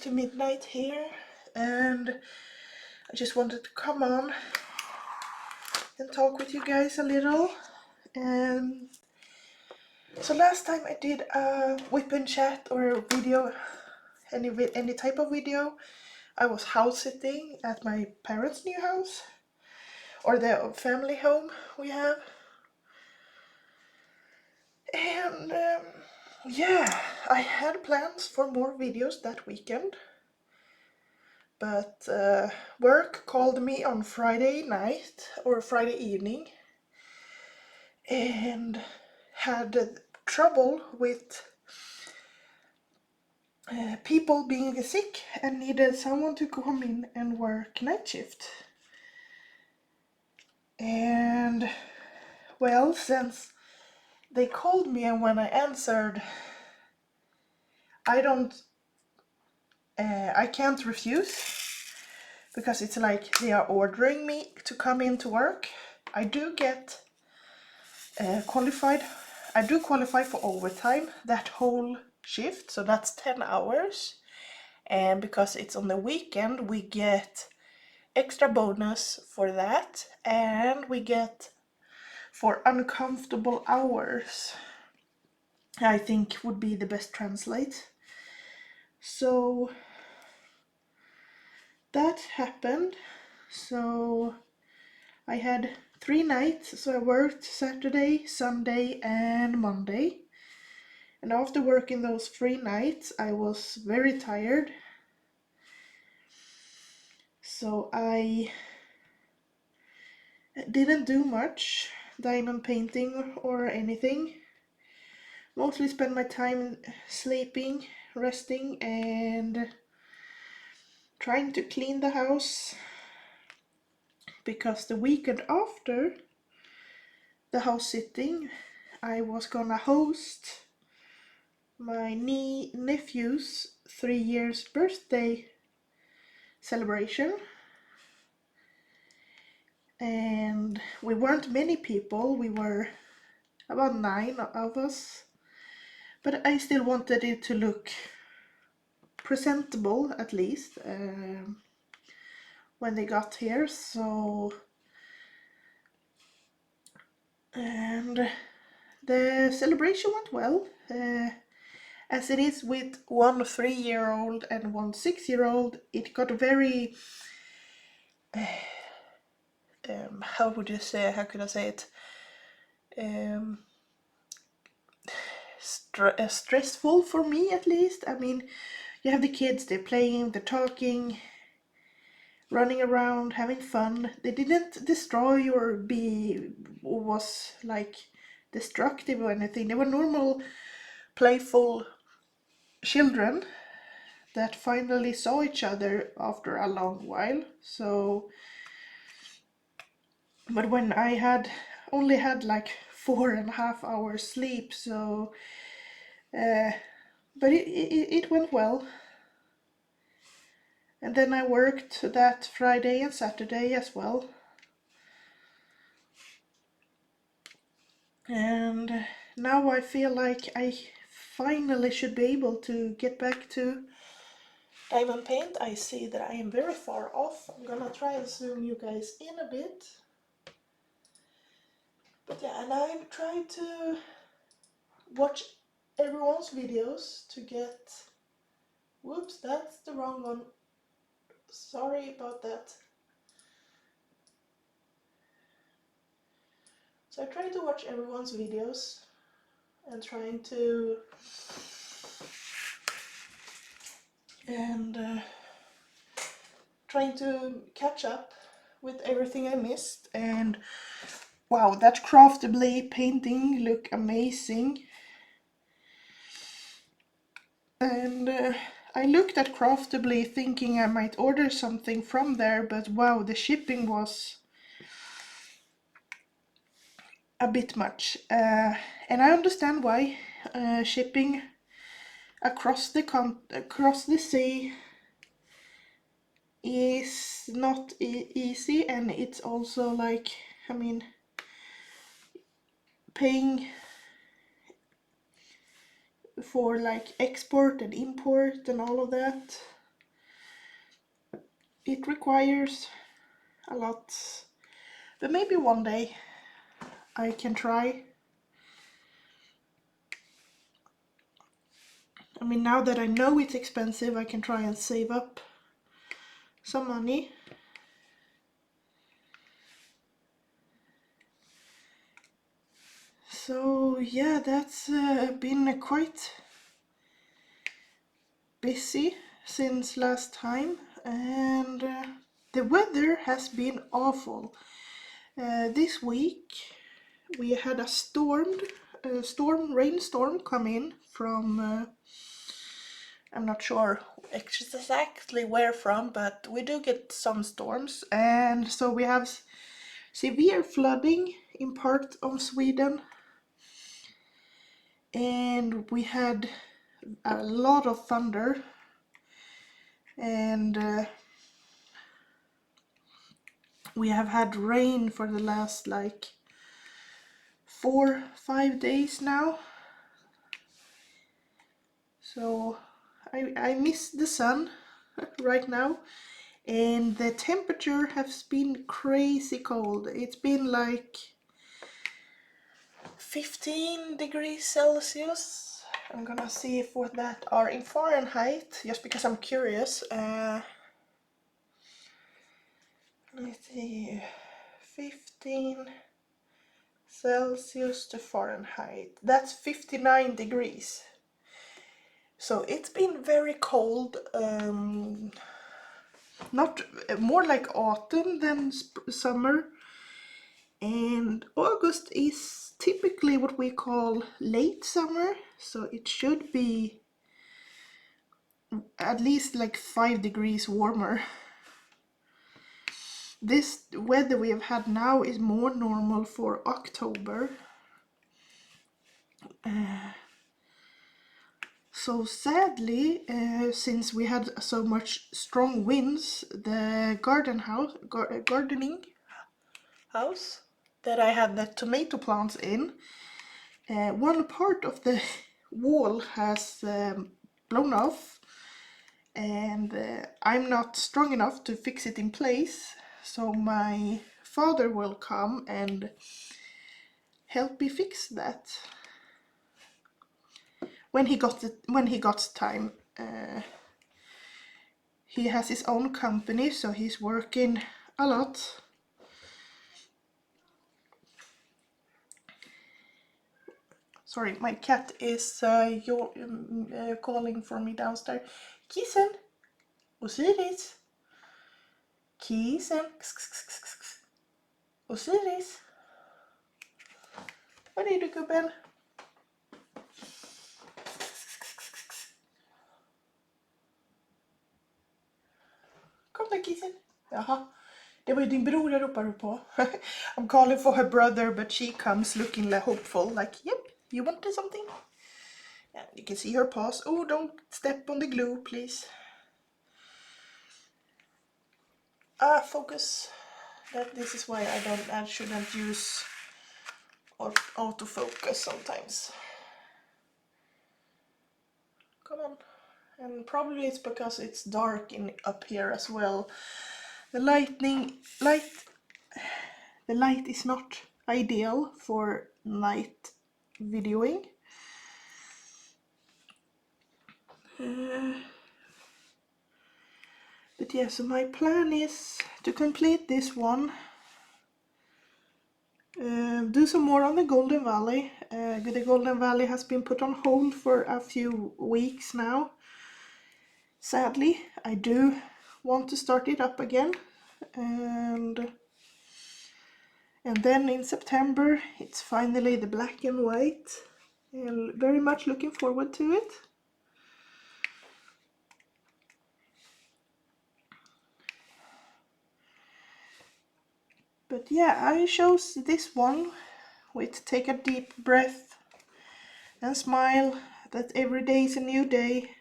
after midnight here, and I just wanted to come on and talk with you guys a little. And so last time I did a whip and chat or a video, any type of video, I was house sitting at my parents' new house, or the family home we have. And yeah, I had plans for more videos that weekend, but work called me on Friday night or Friday evening and had trouble with people being sick and needed someone to come in and work night shift. And well, since they called me and when I answered, I can't refuse because it's like they are ordering me to come into work. I do get qualified. I do qualify for overtime that whole shift, so that's 10 hours. And because it's on the weekend, we get extra bonus for that, and we get for uncomfortable hours, I think would be the best translate. So that happened. So I had 3 nights, so I worked Saturday, Sunday and Monday. And after working those 3 nights, I was very tired. So I didn't do much diamond painting or anything. Mostly spent my time sleeping, resting, and trying to clean the house. Because the weekend after the house sitting, I was gonna host my nephew's 3 years birthday celebration. And we weren't many people, we were about 9 of us, but I still wanted it to look presentable at least when they got here. So and the celebration went well, as it is with one 3-year-old and one 6-year-old. It got very how could I say it, stressful for me at least. I mean, you have the kids, they're playing, they're talking, running around, having fun. They didn't destroy or was like destructive or anything. They were normal, playful children that finally saw each other after a long while. So, but when I only had like 4.5 hours sleep, so but it went well. And then I worked that Friday and Saturday as well. And now I feel like I finally should be able to get back to diamond paint. I see that I am very far off. I'm gonna try and zoom you guys in a bit. But yeah, and I'm trying to watch everyone's videos to get... Whoops, that's the wrong one. Sorry about that. So I try to watch everyone's videos and trying to catch up with everything I missed. And wow, that Craftably painting look amazing. And I looked at Craftably thinking I might order something from there, but wow, the shipping was a bit much. And I understand why. Shipping across the sea is not easy, and it's also like, I mean, paying for like export and import and all of that. it requires a lot, but maybe one day I can try. I mean, now that I know it's expensive, I can try and save up some money. So yeah, that's been quite busy since last time, and the weather has been awful. This week we had a rainstorm come in from I'm not sure exactly where from, but we do get some storms, and so we have severe flooding in part of Sweden, and we had a lot of thunder, and we have had rain for the last like 4-5 days now. So I miss the sun right now, and the temperature has been crazy cold. It's been like 15 degrees Celsius. I'm gonna see if what that are in Fahrenheit, just because I'm curious. Let's see, 15 Celsius to Fahrenheit. That's 59 degrees. So it's been very cold. Not more like autumn than summer. And August is typically what we call late summer, so it should be at least like 5 degrees warmer. This weather we have had now is more normal for October. So sadly, since we had so much strong winds, the gardening house that I had the tomato plants in, one part of the wall has blown off, and I'm not strong enough to fix it in place, so my father will come and help me fix that when he got time. He has his own company, so he's working a lot. Sorry, my cat is calling for me downstairs. Kissen! Osiris! Kissen! Osiris! Var är du, gubben? Kom då, Kissen! Jaha, det var ju din bror jag ropade på. I'm calling for her brother, but she comes looking hopeful, like, yep, you wanted something? Yeah, you can see her paws. Oh, don't step on the glue, please. Focus. This is why I shouldn't use autofocus sometimes. Come on. And probably it's because it's dark up here as well. The light is not ideal for night videoing. But yeah, so my plan is to complete this one. Do some more on the Golden Valley. The Golden Valley has been put on hold for a few weeks now. Sadly, I do want to start it up again, and then in September it's finally the black and white, and very much looking forward to it. But yeah, I chose this one with take a deep breath and smile, that every day is a new day.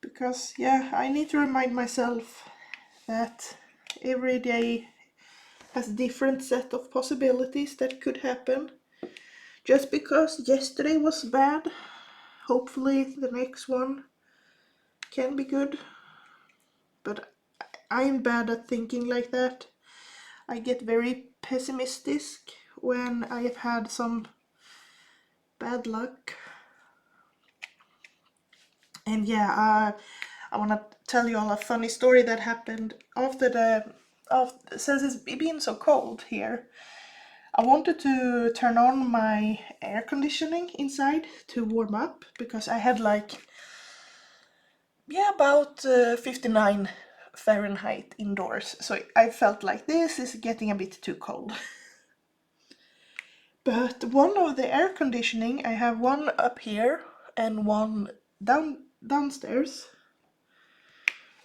Because yeah, I need to remind myself that every day has a different set of possibilities that could happen. Just because yesterday was bad, hopefully the next one can be good. But I'm bad at thinking like that. I get very pessimistic when I have had some bad luck. And yeah, I want to tell you all a funny story that happened since it's been so cold here. I wanted to turn on my air conditioning inside to warm up because I had about 59 Fahrenheit indoors. So I felt like this is getting a bit too cold. But one of the air conditioning, I have one up here and one downstairs.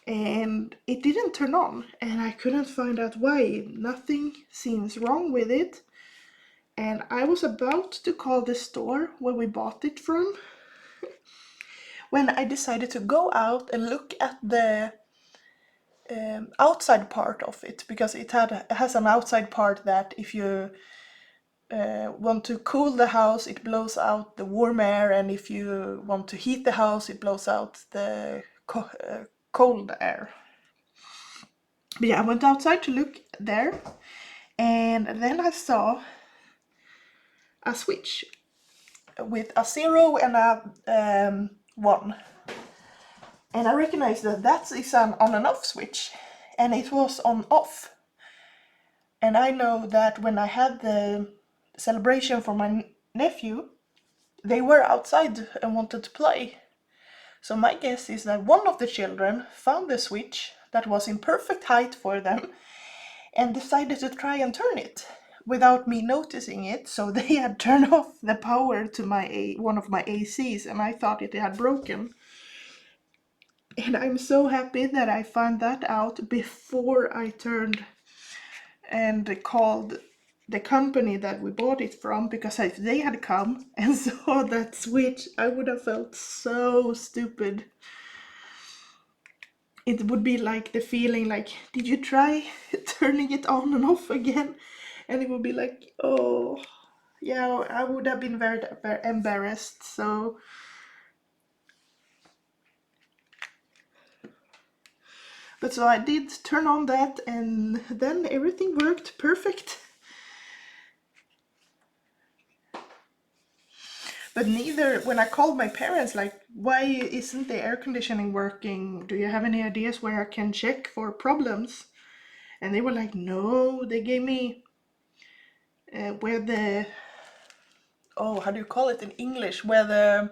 And it didn't turn on and I couldn't find out why. Nothing seems wrong with it. And I was about to call the store where we bought it from when I decided to go out and look at the outside part of it, because it has an outside part that if you want to cool the house, it blows out the warm air, and if you want to heat the house, it blows out the cold air. But yeah, I went outside to look there, and then I saw a switch with a 0 and a 1. And I recognized that that is an on and off switch, and it was on off. And I know that when I had the celebration for my nephew, they were outside and wanted to play. So my guess is that one of the children found the switch that was in perfect height for them and decided to try and turn it without me noticing it. So they had turned off the power to one of my ACs, and I thought it had broken. And I'm so happy that I found that out before I turned and called the company that we bought it from, because if they had come and saw that switch, I would have felt so stupid. It would be like the feeling like, did you try turning it on and off again? And it would be like, oh, yeah, I would have been very, very embarrassed. So I did turn on that, and then everything worked perfect. But neither, when I called my parents, like, why isn't the air conditioning working? Do you have any ideas where I can check for problems? And they were like, no, they gave me where the, how do you call it in English? Where the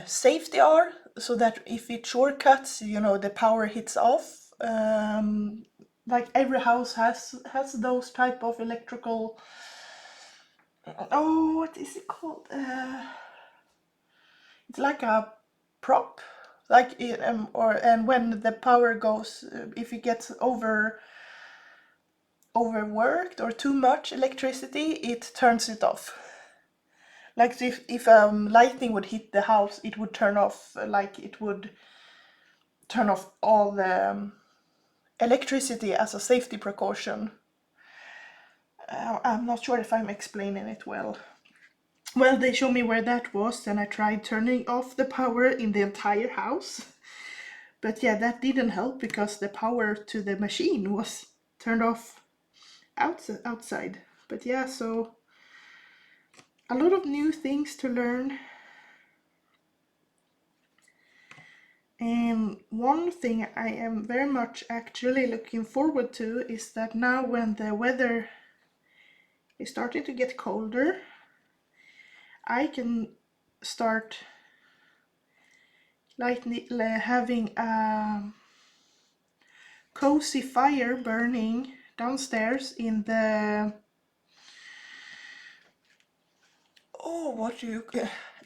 safety are, so that if it shortcuts, the power hits off. Like every house has those type of electrical, what is it called? It's like a prop, like and when the power goes, if it gets overworked or too much electricity, it turns it off. Like if lightning would hit the house, it would turn off, like it would turn off all the electricity as a safety precaution. I'm not sure if I'm explaining it well. Well, they showed me where that was, and I tried turning off the power in the entire house. But yeah, that didn't help because the power to the machine was turned off outside. But yeah, so a lot of new things to learn. And one thing I am very much actually looking forward to is that now when the weather is starting to get colder, I can start having a cozy fire burning downstairs in the,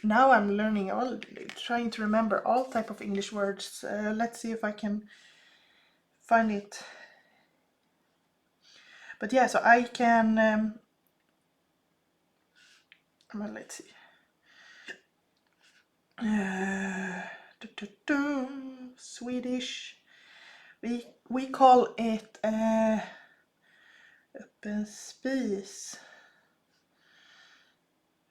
now I'm learning trying to remember all type of English words. Let's see if I can find it. But yeah, so I can, well, let's see. Swedish. We call it öppen spis.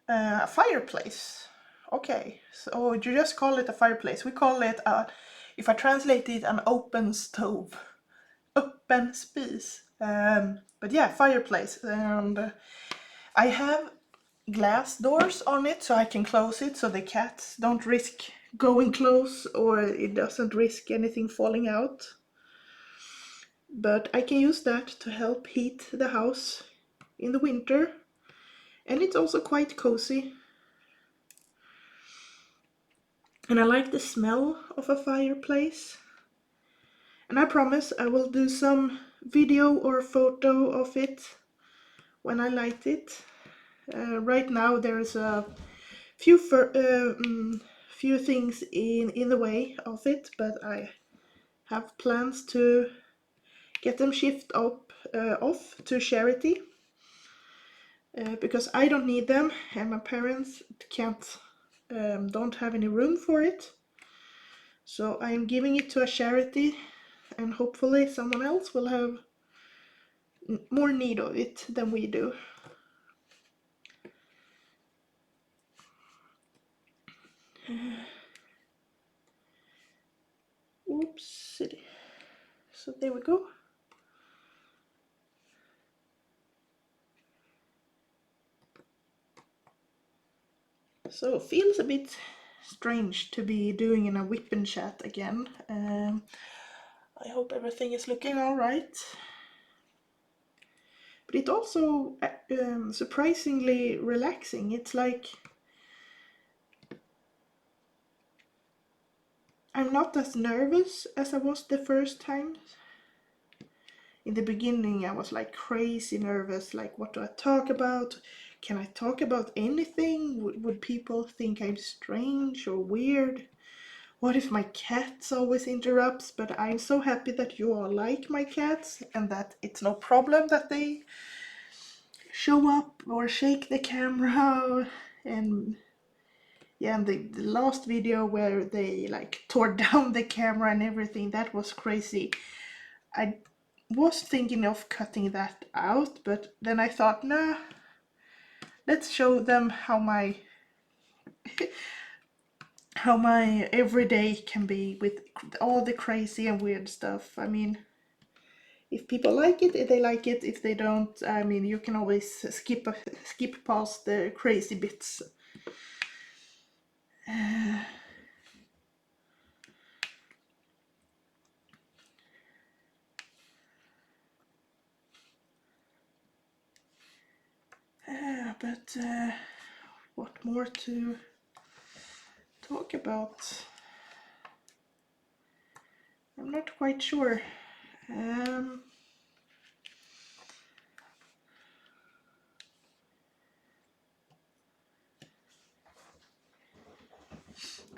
A fireplace. Okay, so you just call it a fireplace. We call it, if I translate it, an open stove. öppen spis. But yeah, fireplace. And I have glass doors on it so I can close it so the cats don't risk going close or it doesn't risk anything falling out. But I can use that to help heat the house in the winter. And it's also quite cozy. And I like the smell of a fireplace. And I promise I will do some video or photo of it when I light it. Right now there's a few few things in the way of it, but I have plans to get them shipped off to charity because I don't need them and my parents don't have any room for it. So I am giving it to a charity and hopefully someone else will have more need of it than we do. Oops. So there we go. So it feels a bit strange to be doing in a whipping chat again. I hope everything is looking alright. But it's also surprisingly relaxing. It's like I'm not as nervous as I was the first time. In the beginning I was like crazy nervous, like what do I talk about? Can I talk about anything? Would people think I'm strange or weird? What if my cats always interrupts? But I'm so happy that you all like my cats and that it's no problem that they show up or shake the camera. And yeah, and the last video where they like tore down the camera and everything, that was crazy. I was thinking of cutting that out, but then I thought, nah, let's show them how my everyday can be with all the crazy and weird stuff. I mean, if people like it, they like it. If they don't, I mean, you can always skip past the crazy bits. But what more to talk about? I'm not quite sure.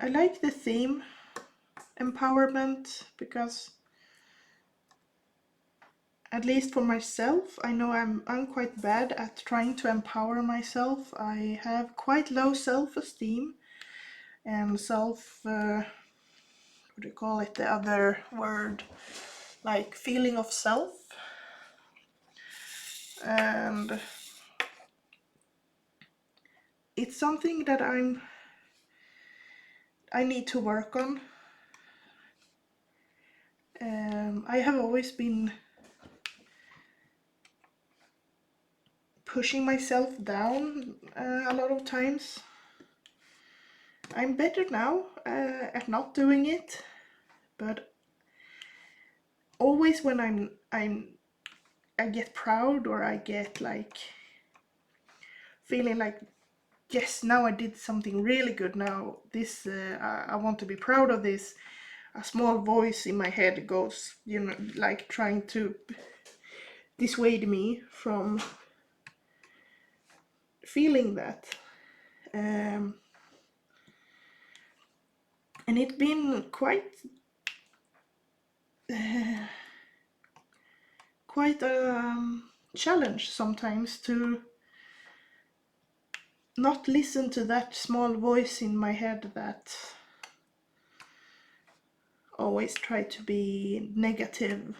I like the theme empowerment because, at least for myself, I know I'm quite bad at trying to empower myself. I have quite low self-esteem and what do you call it, the other word, like feeling of self. And it's something that I need to work on. I have always been pushing myself down a lot of times. I'm better now at not doing it, but always when I get proud or I get like feeling like, yes, now I did something really good, now this I want to be proud of this, a small voice in my head goes, you know, like trying to dissuade me from feeling that. And it's been quite a challenge sometimes to not listen to that small voice in my head that always try to be negative.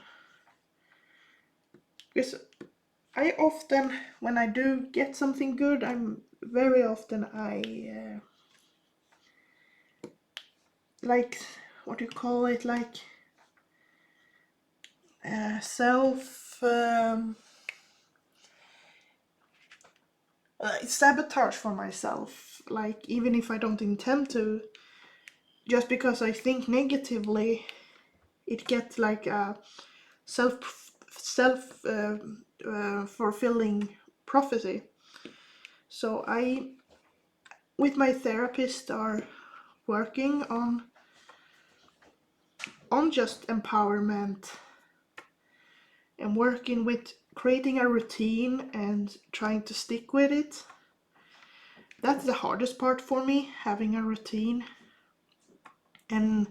Because I often, when I do get something good, very often like, what do you call it, like self sabotage for myself. Like, even if I don't intend to, just because I think negatively, it gets like a self fulfilling prophecy. So I, with my therapist, are working on just empowerment and working with creating a routine and trying to stick with it. That's the hardest part for me, having a routine. And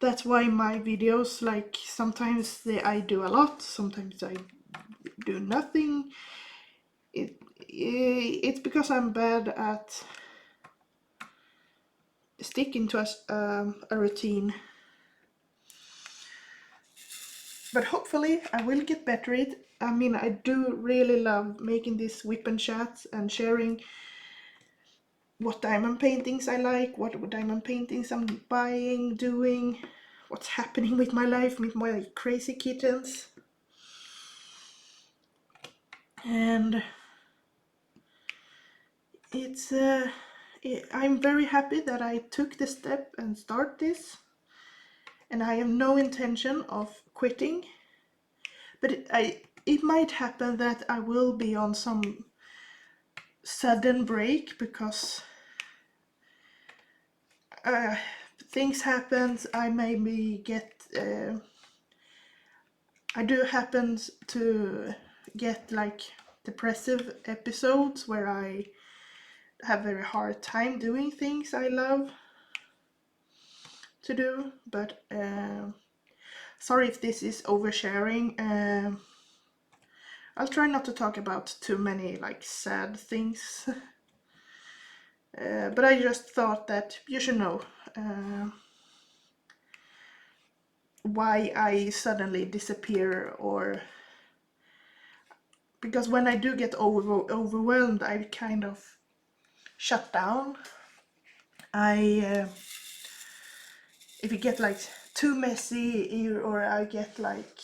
that's why my videos, like, sometimes I do a lot, sometimes I do nothing. It's because I'm bad at sticking to a routine. But hopefully I will get better at it. I mean, I do really love making these WIP chats and sharing what diamond paintings I like, what diamond paintings I'm buying, doing, what's happening with my life, with my crazy kittens. And it's I'm very happy that I took the step and start this, and I have no intention of quitting. But it might happen that I will be on some sudden break because things happen. I maybe get I do happen to get like depressive episodes where I have very hard time doing things I love to do. But sorry if this is oversharing. I'll try not to talk about too many like sad things. But I just thought that you should know why I suddenly disappear, or because when I do get overwhelmed, I kind of shut down. If it get like too messy, or I get like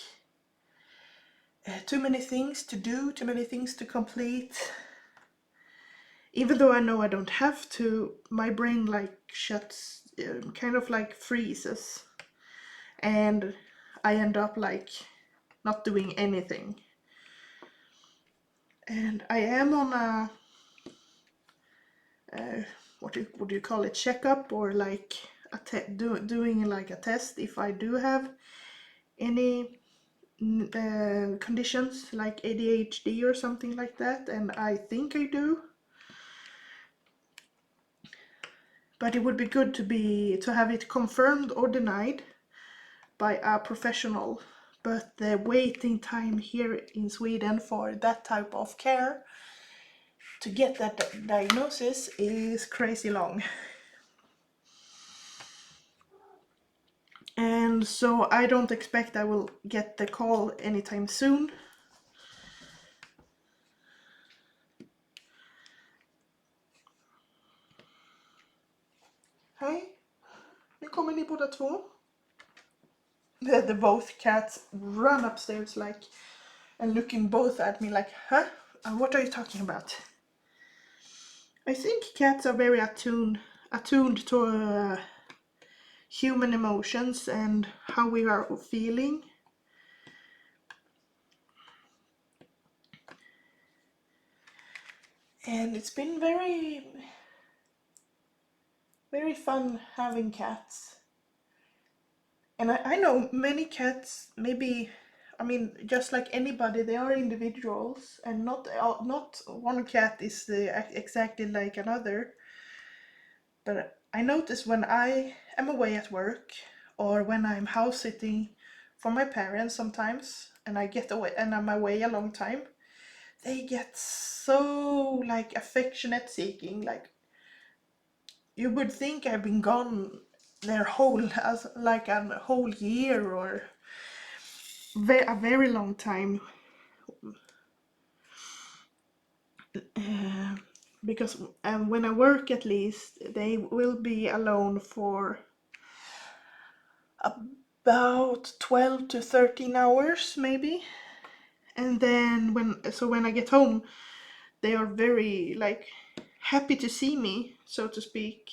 too many things to do, too many things to complete, even though I know I don't have to, my brain like shuts, kind of like freezes, and I end up like not doing anything. And I am on a what do you call it, checkup, or like doing like a test if I do have any conditions like ADHD or something like that, and I think I do. But it would be good to have it confirmed or denied by a professional. But the waiting time here in Sweden for that type of care to get that diagnosis is crazy long. And so I don't expect I will get the call anytime soon. Hej, nu kommer ni båda två. The both cats run upstairs like and looking both at me like, huh? What are you talking about? I think cats are very attuned to human emotions and how we are feeling. And it's been very, very fun having cats. And I know many cats, maybe, I mean, just like anybody, they are individuals, and not one cat is exactly like another. But I notice when I am away at work, or when I'm house sitting for my parents sometimes, and I get away and I'm away a long time, they get so like affectionate seeking. Like, you would think I've been gone their whole as like a whole year, or a very long time. Because when I work, at least they will be alone for about 12 to 13 hours maybe. And then when I get home, they are very like happy to see me, so to speak,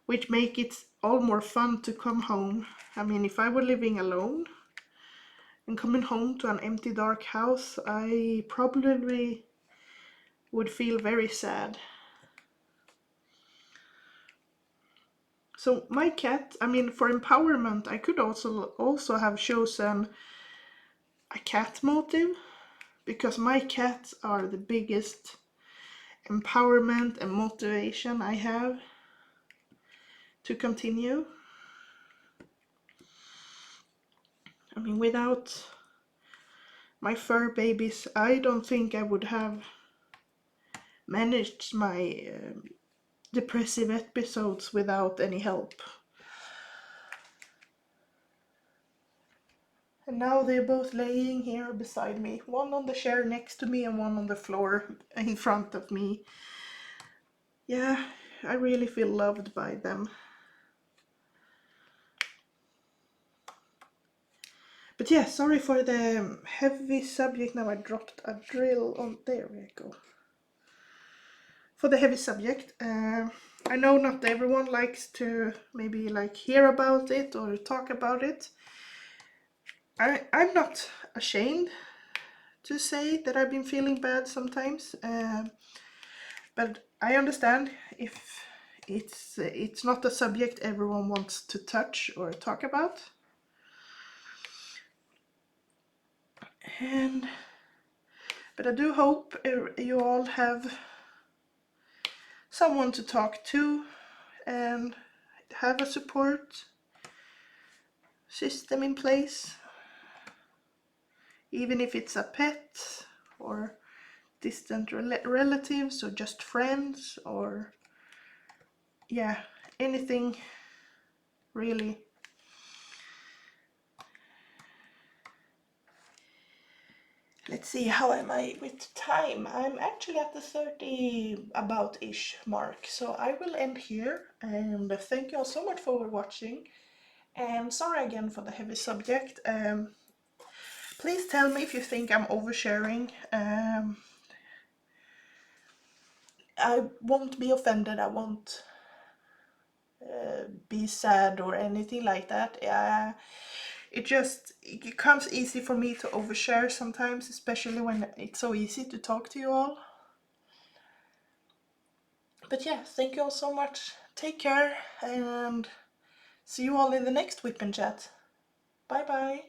which make it all more fun to come home. I mean, if I were living alone and coming home to an empty dark house, I probably would feel very sad. So my cat, I mean, for empowerment, I could also have chosen a cat motive, because my cats are the biggest empowerment and motivation I have to continue. I mean, without my fur babies, I don't think I would have managed my depressive episodes without any help. And now they're both laying here beside me, one on the chair next to me and one on the floor in front of me. Yeah, I really feel loved by them. But yeah, sorry for the heavy subject. Now I dropped a drill on, there we go. For the heavy subject, I know not everyone likes to maybe like hear about it or talk about it. I'm not ashamed to say that I've been feeling bad sometimes, but I understand if it's not a subject everyone wants to touch or talk about. But I do hope you all have someone to talk to and have a support system in place, even if it's a pet or distant relatives or just friends, or yeah, anything really. Let's see, how am I with time? I'm actually at the 30 about-ish mark, so I will end here, and thank you all so much for watching, and sorry again for the heavy subject. Please tell me if you think I'm oversharing. I won't be offended, I won't be sad or anything like that. It comes easy for me to overshare sometimes, especially when it's so easy to talk to you all. But yeah, thank you all so much. Take care and see you all in the next Whip and Chat. Bye bye.